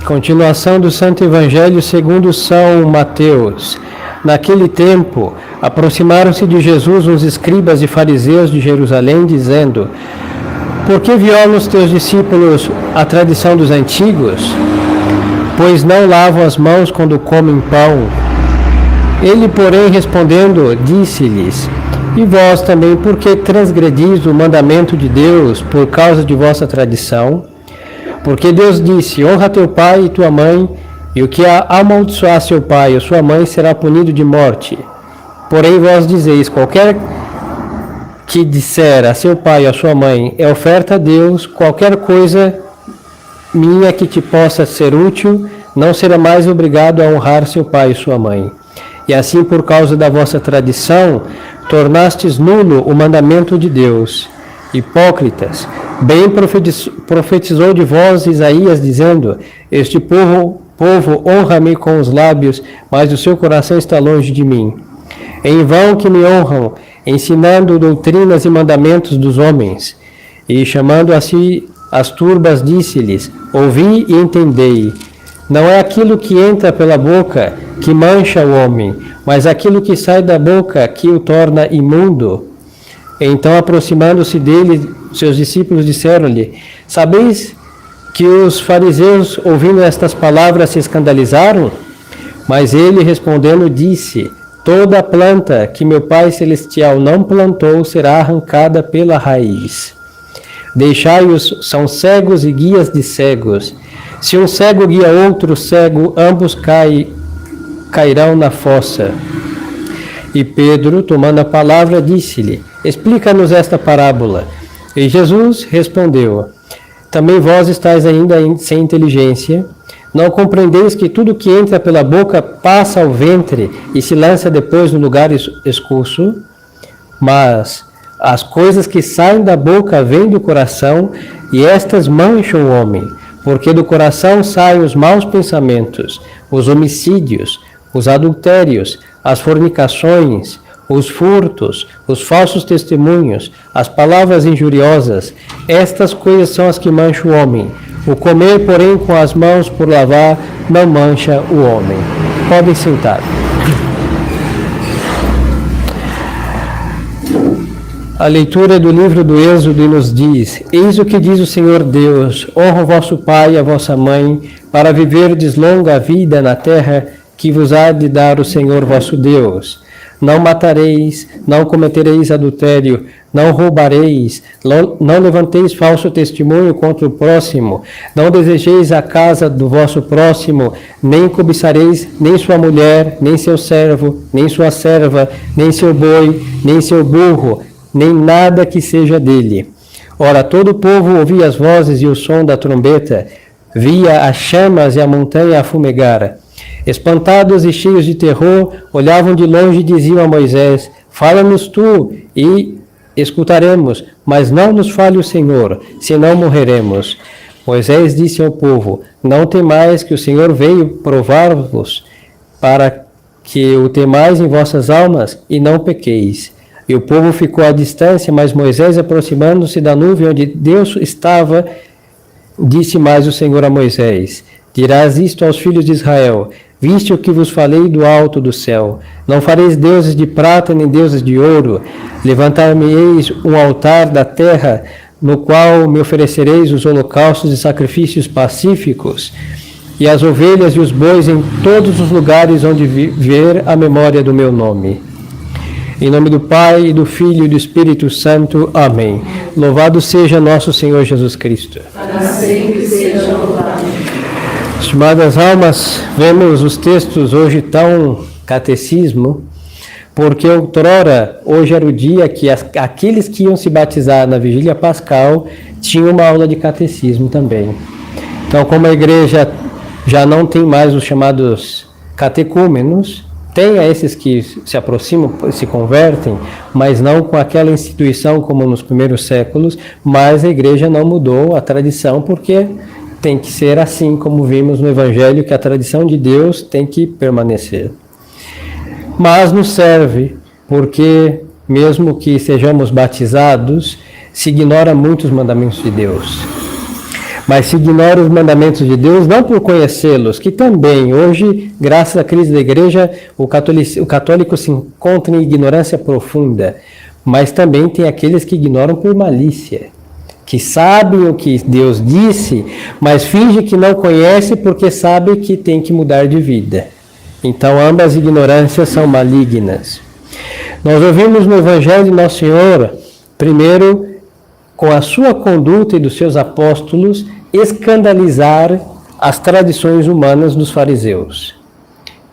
Continuação do Santo Evangelho segundo São Mateus. Naquele tempo, aproximaram-se de Jesus uns escribas e fariseus de Jerusalém, dizendo: Por que violam os teus discípulos a tradição dos antigos? Pois não lavam as mãos quando comem pão. Ele, porém, respondendo, disse-lhes: E vós também, por que transgredis o mandamento de Deus por causa de vossa tradição? Porque Deus disse: Honra teu pai e tua mãe, e o que amaldiçoar seu pai ou sua mãe será punido de morte. Porém vós dizeis: Qualquer que disser a seu pai ou a sua mãe é oferta a Deus, qualquer coisa minha que te possa ser útil, não será mais obrigado a honrar seu pai e sua mãe. E assim, por causa da vossa tradição, tornastes nulo o mandamento de Deus. Hipócritas, bem profetizou de vós Isaías, dizendo: Este povo honra-me com os lábios, mas o seu coração está longe de mim. Em vão que me honram, ensinando doutrinas e mandamentos dos homens. E chamando a si as turbas, disse-lhes: Ouvi e entendei. Não é aquilo que entra pela boca que mancha o homem, mas aquilo que sai da boca que o torna imundo. Então, aproximando-se dele, seus discípulos disseram-lhe: Sabeis que os fariseus, ouvindo estas palavras, se escandalizaram? Mas ele, respondendo, disse: Toda planta que meu Pai Celestial não plantou será arrancada pela raiz. Deixai-os, são cegos e guias de cegos. Se um cego guia outro cego, ambos cairão na fossa. E Pedro, tomando a palavra, disse-lhe: Explica-nos esta parábola. E Jesus respondeu: Também vós estáis ainda sem inteligência? Não compreendeis que tudo que entra pela boca passa ao ventre e se lança depois no lugar escuso? Mas as coisas que saem da boca vêm do coração, e estas mancham o homem, porque do coração saem os maus pensamentos, os homicídios, os adultérios, as fornicações, os furtos, os falsos testemunhos, as palavras injuriosas. Estas coisas são as que mancham o homem. O comer, porém, com as mãos por lavar, não mancha o homem. Podem sentar. A leitura do livro do Êxodo nos diz: Eis o que diz o Senhor Deus: Honra o vosso pai e a vossa mãe, para viverdes longa vida na terra que vos há de dar o Senhor vosso Deus. Não matareis, não cometereis adultério, não roubareis, não levanteis falso testemunho contra o próximo, não desejeis a casa do vosso próximo, nem cobiçareis nem sua mulher, nem seu servo, nem sua serva, nem seu boi, nem seu burro, nem nada que seja dele. Ora, todo o povo ouvia as vozes e o som da trombeta, via as chamas e a montanha a fumegar. Espantados e cheios de terror, olhavam de longe e diziam a Moisés: Fala-nos tu e escutaremos, mas não nos fale o Senhor, senão morreremos. Moisés disse ao povo: Não temais, que o Senhor veio provar-vos, para que o temais em vossas almas e não pequeis. E o povo ficou à distância, mas Moisés, aproximando-se da nuvem onde Deus estava, disse mais o Senhor a Moisés: Dirás isto aos filhos de Israel: Viste o que vos falei do alto do céu. Não fareis deuses de prata nem deuses de ouro. Levantar-me-eis um altar da terra, no qual me oferecereis os holocaustos e sacrifícios pacíficos, e as ovelhas e os bois em todos os lugares onde viver a memória do meu nome. Em nome do Pai, e do Filho e do Espírito Santo. Amém. Louvado seja nosso Senhor Jesus Cristo. Para sempre seja louvado. Estimadas almas, vemos os textos hoje tão catecismo, porque outrora, hoje era o dia que aqueles que iam se batizar na Vigília Pascal tinham uma aula de catecismo também. Então, como a igreja já não tem mais os chamados catecúmenos, tem esses que se aproximam, se convertem, mas não com aquela instituição como nos primeiros séculos, mas a igreja não mudou a tradição, porque tem que ser assim, como vimos no Evangelho, que a tradição de Deus tem que permanecer. Mas nos serve, porque mesmo que sejamos batizados, se ignora muitos mandamentos de Deus. Mas se ignora os mandamentos de Deus, não por conhecê-los, que também, hoje, graças à crise da igreja, o católico se encontra em ignorância profunda, mas também tem aqueles que ignoram por malícia, que sabem o que Deus disse, mas finge que não conhece porque sabe que tem que mudar de vida. Então, ambas ignorâncias são malignas. Nós ouvimos no Evangelho de Nosso Senhor, primeiro, com a sua conduta e dos seus apóstolos, escandalizar as tradições humanas dos fariseus.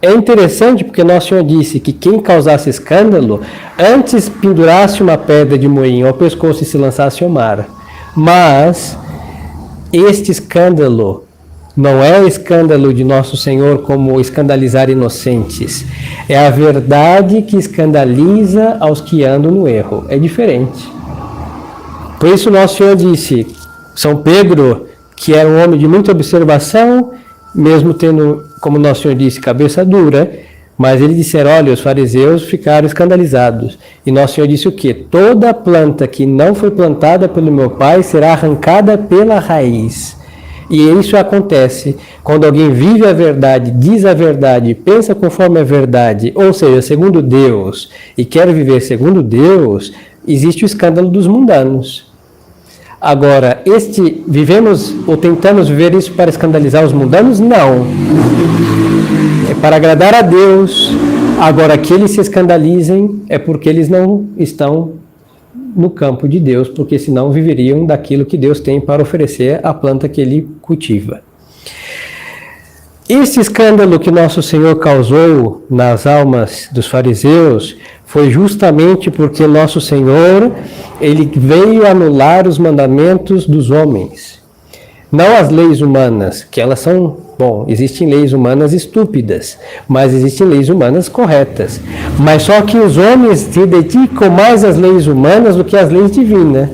É interessante porque Nosso Senhor disse que quem causasse escândalo, antes pendurasse uma pedra de moinho ao pescoço e se lançasse ao mar. Mas este escândalo não é o escândalo de Nosso Senhor como escandalizar inocentes. É a verdade que escandaliza aos que andam no erro. É diferente. Por isso Nosso Senhor disse, São Pedro, que era um homem de muita observação, mesmo tendo, como Nosso Senhor disse, cabeça dura, mas ele disseram, olha, os fariseus ficaram escandalizados. E Nosso Senhor disse o quê? Toda planta que não foi plantada pelo meu Pai será arrancada pela raiz. E isso acontece quando alguém vive a verdade, diz a verdade, pensa conforme a verdade, ou seja, segundo Deus, e quer viver segundo Deus, existe o escândalo dos mundanos. Agora, vivemos ou tentamos viver isso para escandalizar os mundanos? Não. É para agradar a Deus. Agora, que eles se escandalizem é porque eles não estão no campo de Deus, porque senão viveriam daquilo que Deus tem para oferecer à planta que ele cultiva. Esse escândalo que Nosso Senhor causou nas almas dos fariseus foi justamente porque Nosso Senhor, ele veio anular os mandamentos dos homens. Não as leis humanas, que elas são, existem leis humanas estúpidas, mas existem leis humanas corretas. Mas só que os homens se dedicam mais às leis humanas do que às leis divinas.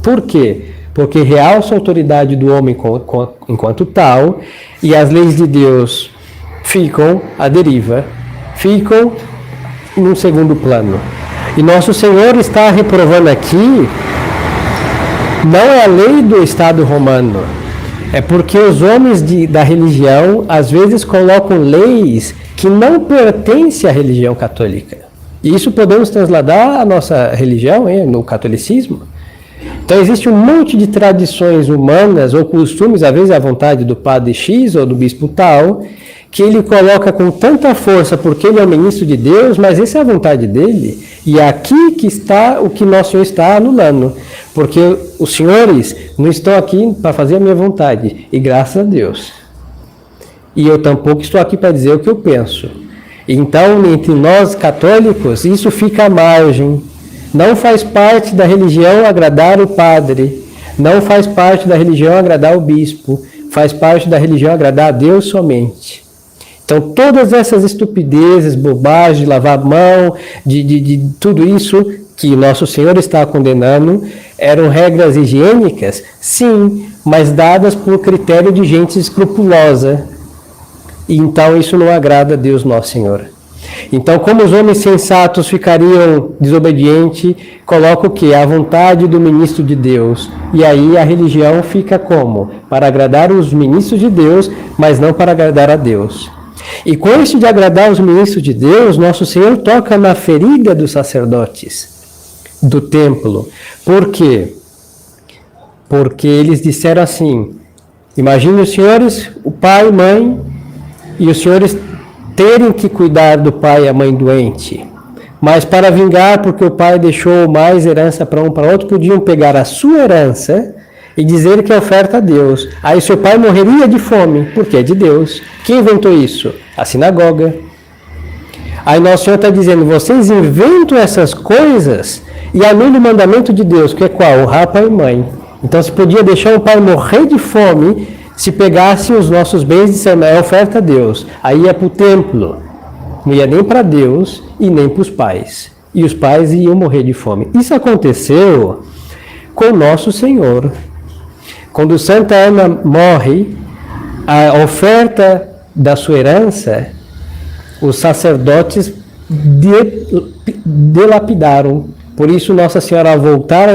Por quê? Porque realça a autoridade do homem enquanto tal, e as leis de Deus ficam à deriva, ficam em um segundo plano. E Nosso Senhor está reprovando aqui, não é a lei do Estado romano, é porque os homens da religião, às vezes, colocam leis que não pertencem à religião católica. E isso podemos trasladar à nossa religião, no catolicismo. Então, existe um monte de tradições humanas ou costumes, às vezes à vontade do padre X ou do bispo tal, que ele coloca com tanta força porque ele é o ministro de Deus, mas essa é a vontade dele. E é aqui que está o que Nosso Senhor está anulando. Porque os senhores não estão aqui para fazer a minha vontade, e graças a Deus. E eu tampouco estou aqui para dizer o que eu penso. Então, entre nós católicos, isso fica à margem. Não faz parte da religião agradar o padre, não faz parte da religião agradar o bispo, faz parte da religião agradar a Deus somente. Então, todas essas estupidezes, bobagens, de lavar a mão, de tudo isso que Nosso Senhor está condenando, eram regras higiênicas? Sim, mas dadas por critério de gente escrupulosa. E então isso não agrada a Deus Nosso Senhor. Então, como os homens sensatos ficariam desobedientes, coloca o quê? A vontade do ministro de Deus. E aí a religião fica como? Para agradar os ministros de Deus, mas não para agradar a Deus. E com isso de agradar os ministros de Deus, Nosso Senhor toca na ferida dos sacerdotes do templo. Por quê? Porque eles disseram assim, imagine os senhores, o pai, mãe, e os senhores terem que cuidar do pai e a mãe doente, mas para vingar, porque o pai deixou mais herança para um para outro, podiam pegar a sua herança e dizer que é oferta a Deus. Aí seu pai morreria de fome, porque é de Deus. Quem inventou isso? A sinagoga. Aí Nosso Senhor está dizendo, vocês inventam essas coisas e anulam o mandamento de Deus, que é qual? Honrar pai e mãe. Então se podia deixar o pai morrer de fome se pegasse os nossos bens e dissesse, é oferta a Deus. Aí ia para o templo. Não ia nem para Deus e nem para os pais. E os pais iam morrer de fome. Isso aconteceu com Nosso Senhor. Quando Santa Ana morre, a oferta da sua herança, os sacerdotes delapidaram. Por isso Nossa Senhora, ao voltar,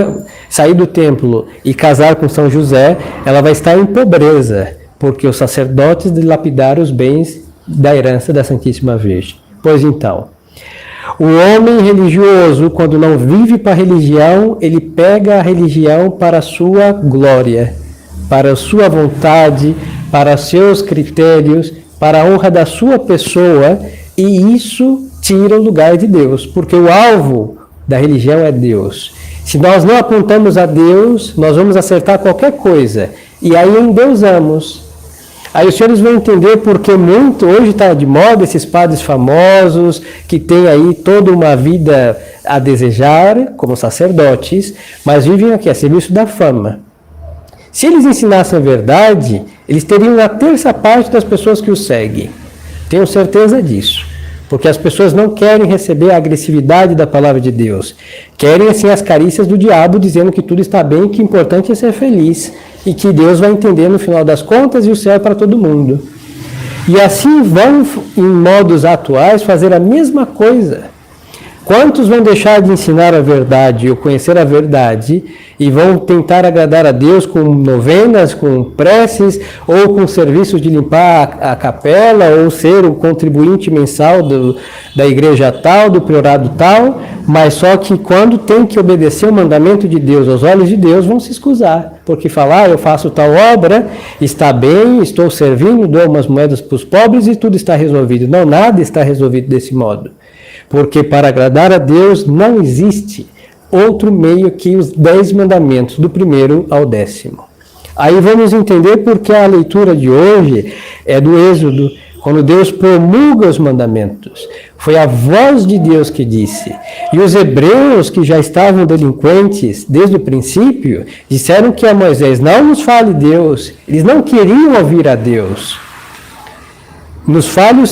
sair do templo e casar com São José, ela vai estar em pobreza, porque os sacerdotes dilapidaram os bens da herança da Santíssima Virgem. Pois então, o homem religioso, quando não vive para a religião, ele pega a religião para a sua glória, para a sua vontade, para seus critérios, para a honra da sua pessoa, e isso tira o lugar de Deus, porque o alvo da religião é Deus. Se nós não apontamos a Deus, nós vamos acertar qualquer coisa, e aí endeusamos. Aí os senhores vão entender porque muito, hoje está de moda esses padres famosos, que têm aí toda uma vida a desejar, como sacerdotes, mas vivem aqui a serviço da fama. Se eles ensinassem a verdade, eles teriam a terça parte das pessoas que os seguem. Tenho certeza disso. Porque as pessoas não querem receber a agressividade da palavra de Deus. Querem, assim, as carícias do diabo, dizendo que tudo está bem, que o importante é ser feliz. E que Deus vai entender no final das contas e o céu é para todo mundo. E assim vão, em modos atuais, fazer a mesma coisa. Quantos vão deixar de ensinar a verdade ou conhecer a verdade e vão tentar agradar a Deus com novenas, com preces ou com serviços de limpar a capela ou ser o contribuinte mensal da igreja tal, do priorado tal, mas só que quando tem que obedecer o mandamento de Deus, aos olhos de Deus, vão se escusar, porque falar, eu faço tal obra, está bem, estou servindo, dou umas moedas para os pobres e tudo está resolvido. Não, nada está resolvido desse modo. Porque para agradar a Deus não existe outro meio que os 10 mandamentos, do 1º ao 10º. Aí vamos entender porque a leitura de hoje é do Êxodo, quando Deus promulga os mandamentos. Foi a voz de Deus que disse. E os hebreus, que já estavam delinquentes desde o princípio, disseram que a Moisés: não nos fale Deus. Eles não queriam ouvir a Deus. Nos fale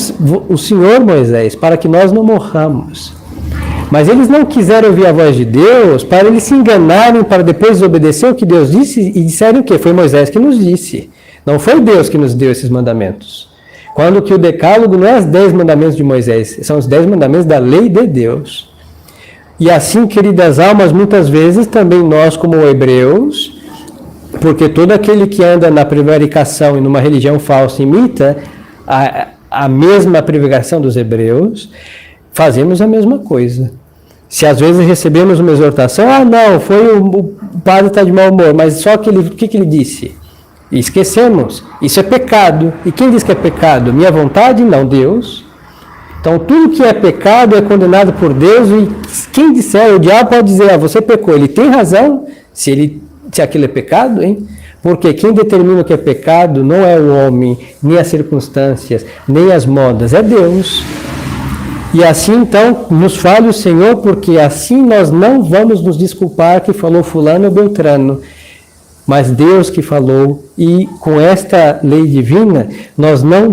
o Senhor, Moisés, para que nós não morramos. Mas eles não quiseram ouvir a voz de Deus para eles se enganarem, para depois desobedecer o que Deus disse e disseram o quê? Foi Moisés que nos disse. Não foi Deus que nos deu esses mandamentos. Quando que o decálogo não é os 10 mandamentos de Moisés, são os 10 mandamentos da lei de Deus. E assim, queridas almas, muitas vezes também nós como hebreus, porque todo aquele que anda na prevaricação e numa religião falsa imita a mesma prevaricação dos hebreus, fazemos a mesma coisa. Se às vezes recebemos uma exortação, não, foi o padre está de mau humor, mas só que o que ele disse? E esquecemos, isso é pecado. E quem diz que é pecado? Minha vontade? Não, Deus. Então tudo que é pecado é condenado por Deus, e quem disser, o diabo pode dizer, você pecou, ele tem razão, se aquilo é pecado, hein? Porque quem determina o que é pecado não é o homem, nem as circunstâncias, nem as modas, é Deus. E assim, então, nos fale o Senhor, porque assim nós não vamos nos desculpar que falou fulano ou beltrano, mas Deus que falou, e com esta lei divina, nós não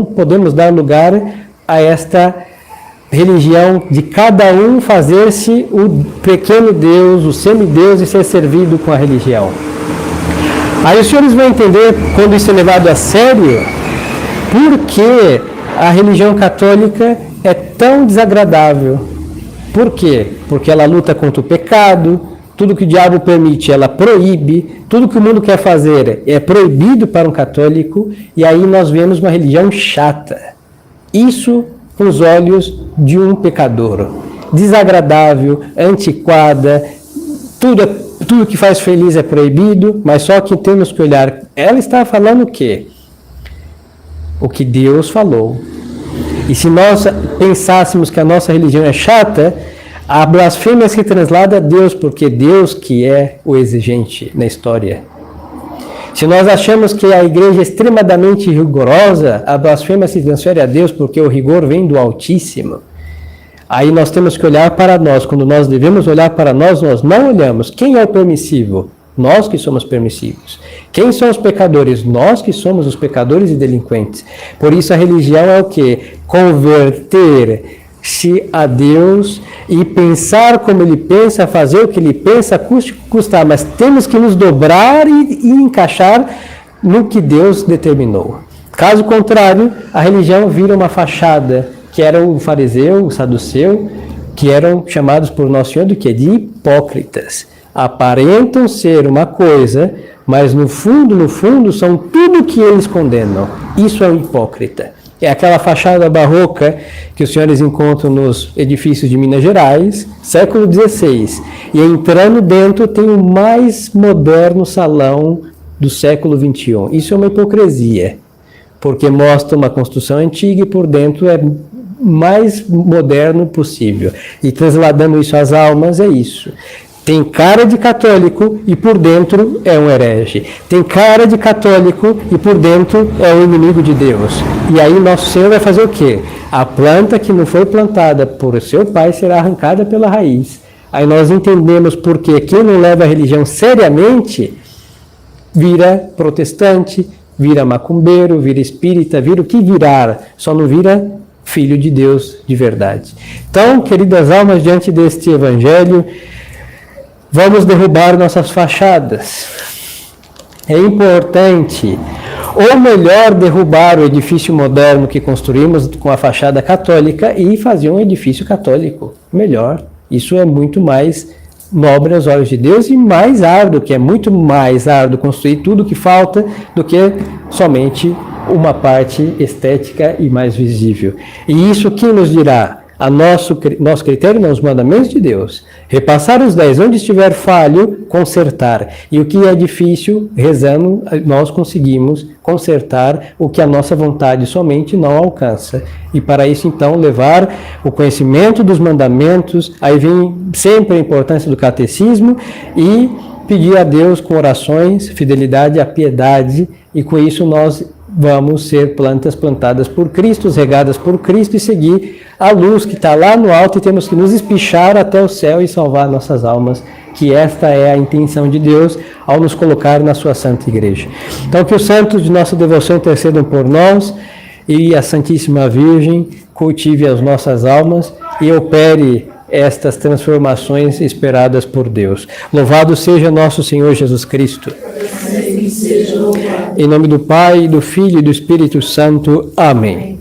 podemos dar lugar a esta religião de cada um fazer-se o pequeno Deus, o semideus e ser servido com a religião. Aí os senhores vão entender, quando isso é levado a sério, por que a religião católica é tão desagradável. Por quê? Porque ela luta contra o pecado, tudo que o diabo permite ela proíbe, tudo que o mundo quer fazer é proibido para um católico, e aí nós vemos uma religião chata. Isso com os olhos de um pecador. Desagradável, antiquada, tudo que faz feliz é proibido, mas só que temos que olhar. Ela está falando o quê? O que Deus falou. E se nós pensássemos que a nossa religião é chata, a blasfêmia se translada a Deus, porque Deus que é o exigente na história. Se nós achamos que a igreja é extremadamente rigorosa, a blasfêmia se transfere a Deus, porque o rigor vem do Altíssimo. Aí nós temos que olhar para nós. Quando nós devemos olhar para nós, nós não olhamos. Quem é o permissivo? Nós que somos permissivos. Quem são os pecadores? Nós que somos os pecadores e delinquentes. Por isso a religião é o quê? Converter-se a Deus e pensar como Ele pensa, fazer o que Ele pensa, custe o que custar. Mas temos que nos dobrar e encaixar no que Deus determinou. Caso contrário, a religião vira uma fachada, que era o fariseu, o saduceu, que eram chamados por Nosso Senhor do que? De hipócritas. aparentam ser uma coisa, mas no fundo, são tudo que eles condenam. Isso é um hipócrita. É aquela fachada barroca que os senhores encontram nos edifícios de Minas Gerais, século XVI. E entrando dentro tem o mais moderno salão do século XXI. Isso é uma hipocrisia, porque mostra uma construção antiga e por dentro é mais moderno possível. E trasladando isso às almas é isso. Tem cara de católico e por dentro é um herege. Tem cara de católico e por dentro é o inimigo de Deus. E aí nosso Senhor vai fazer o quê? A planta que não foi plantada por seu pai será arrancada pela raiz. Aí nós entendemos porque quem não leva a religião seriamente vira protestante, vira macumbeiro, vira espírita, vira o que virar, só não vira filho de Deus de verdade. Então, queridas almas, diante deste evangelho, vamos derrubar nossas fachadas. É importante, ou melhor, derrubar o edifício moderno que construímos com a fachada católica e fazer um edifício católico. Melhor. Isso é muito mais nobre aos olhos de Deus e mais árduo, que é muito mais árduo construir tudo o que falta do que somente uma parte estética e mais visível. E isso quem nos dirá? A nosso critério não, os mandamentos de Deus. Repassar os 10, onde estiver falho, consertar. E o que é difícil, rezando, nós conseguimos consertar o que a nossa vontade somente não alcança. E para isso, então, levar o conhecimento dos mandamentos, aí vem sempre a importância do catecismo e pedir a Deus com orações, fidelidade à piedade, e com isso nós vamos ser plantas plantadas por Cristo, regadas por Cristo e seguir a luz que está lá no alto e temos que nos espichar até o céu e salvar nossas almas, que esta é a intenção de Deus ao nos colocar na sua Santa Igreja. Então que os santos de nossa devoção intercedam por nós e a Santíssima Virgem cultive as nossas almas e opere estas transformações esperadas por Deus. Louvado seja nosso Senhor Jesus Cristo. Em nome do Pai, do Filho e do Espírito Santo. Amém.